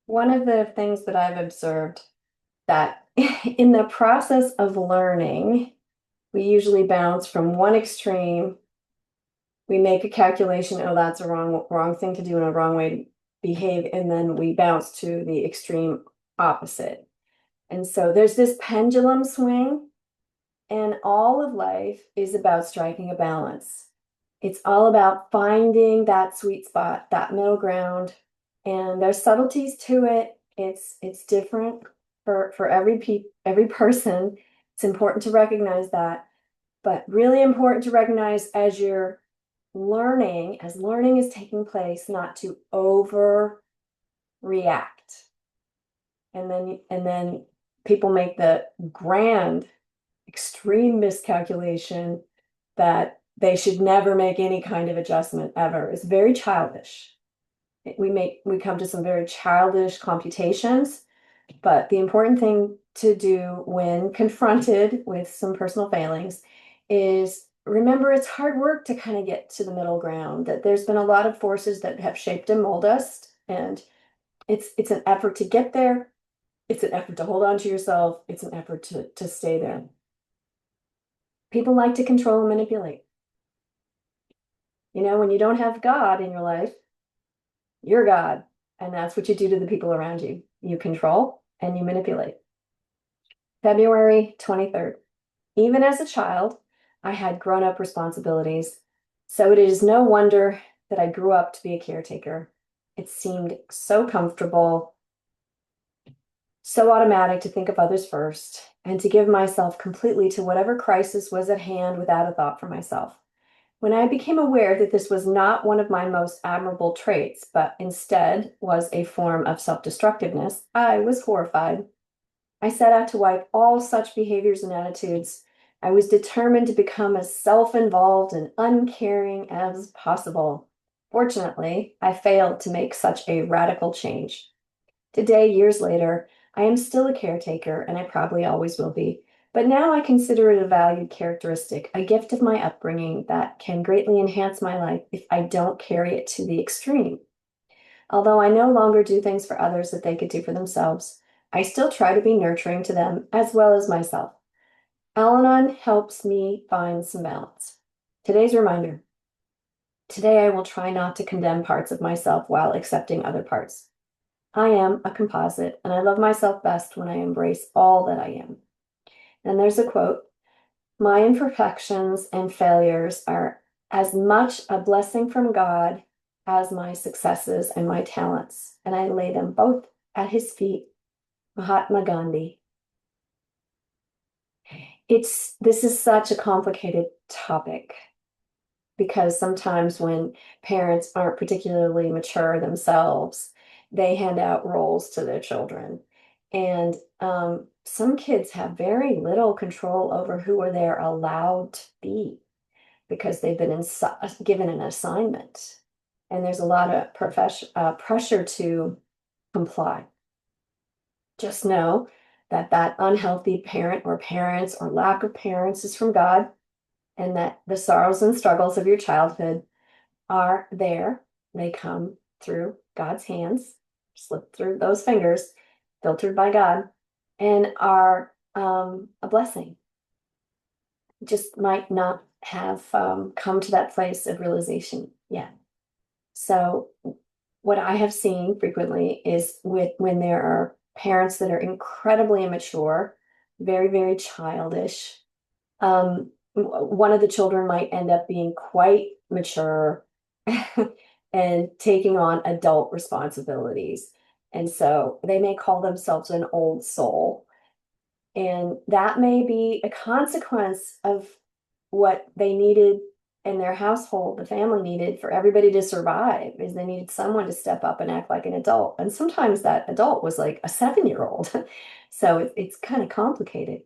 One of the things that I've observed that in the process of learning, we usually bounce from one extreme. We make a calculation, oh, that's a wrong thing to do and a wrong way to behave, and then we bounce to the extreme opposite. And so there's this pendulum swing, and all of life is about striking a balance. It's all about finding that sweet spot, that middle ground, and there's subtleties to it. It's different for every person. It's important to recognize that, but really important to recognize as you're learning, as learning is taking place, not to overreact. And then people make the grand extreme miscalculation that they should never make any kind of adjustment ever. It's very childish. We come to some very childish computations, but the important thing to do when confronted with some personal failings is remember it's hard work to kind of get to the middle ground, that there's been a lot of forces that have shaped and molded us, and it's an effort to get there. It's an effort to hold on to yourself. It's an effort to stay there. People like to control and manipulate. When you don't have God in your life, you're God. And that's what you do to the people around you. You control and you manipulate. February 23rd. Even as a child, I had grown-up responsibilities. So it is no wonder that I grew up to be a caretaker. It seemed so comfortable, so automatic to think of others first and to give myself completely to whatever crisis was at hand without a thought for myself. When I became aware that this was not one of my most admirable traits, but instead was a form of self-destructiveness, I was horrified. I set out to wipe all such behaviors and attitudes. I was determined to become as self-involved and uncaring as possible. Fortunately, I failed to make such a radical change. Today, years later, I am still a caretaker, and I probably always will be. But now I consider it a valued characteristic, a gift of my upbringing that can greatly enhance my life if I don't carry it to the extreme. Although I no longer do things for others that they could do for themselves, I still try to be nurturing to them as well as myself. Al-Anon helps me find some balance. Today's reminder. Today I will try not to condemn parts of myself while accepting other parts. I am a composite, and I love myself best when I embrace all that I am. And there's a quote: my imperfections and failures are as much a blessing from God as my successes and my talents, and I lay them both at his feet. Mahatma Gandhi. This is such a complicated topic because sometimes when parents aren't particularly mature themselves, they hand out roles to their children. And some kids have very little control over who they're allowed to be because they've been given an assignment. And there's a lot of pressure to comply. Just know that that unhealthy parent or parents or lack of parents is from God, and that the sorrows and struggles of your childhood are there. They come through God's hands, slip through those fingers, filtered by God, and are a blessing. Just might not have come to that place of realization yet. So, what I have seen frequently is when there are parents that are incredibly immature, very, very childish. One of the children might end up being quite mature and taking on adult responsibilities. And so they may call themselves an old soul. And that may be a consequence of what they needed in their household, the family needed for everybody to survive, is they needed someone to step up and act like an adult. And sometimes that adult was like a 7-year-old. So it's kind of complicated.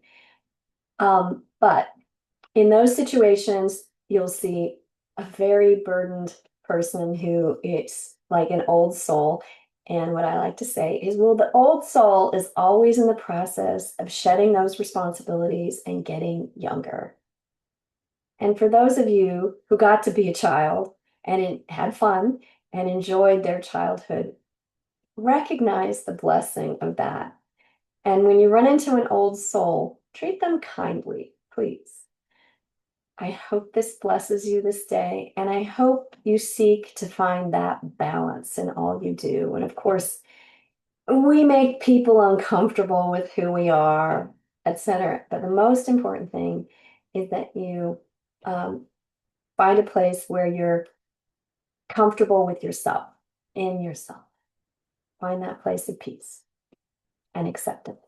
But in those situations, you'll see a very burdened person who is like an old soul. And what I like to say is, well, the old soul is always in the process of shedding those responsibilities and getting younger. And for those of you who got to be a child and had fun and enjoyed their childhood, recognize the blessing of that. And when you run into an old soul, treat them kindly, please. I hope this blesses you this day, and I hope you seek to find that balance in all you do. And of course, we make people uncomfortable with who we are, etc. But the most important thing is that you um, find a place where you're comfortable with yourself, in yourself. Find that place of peace and acceptance.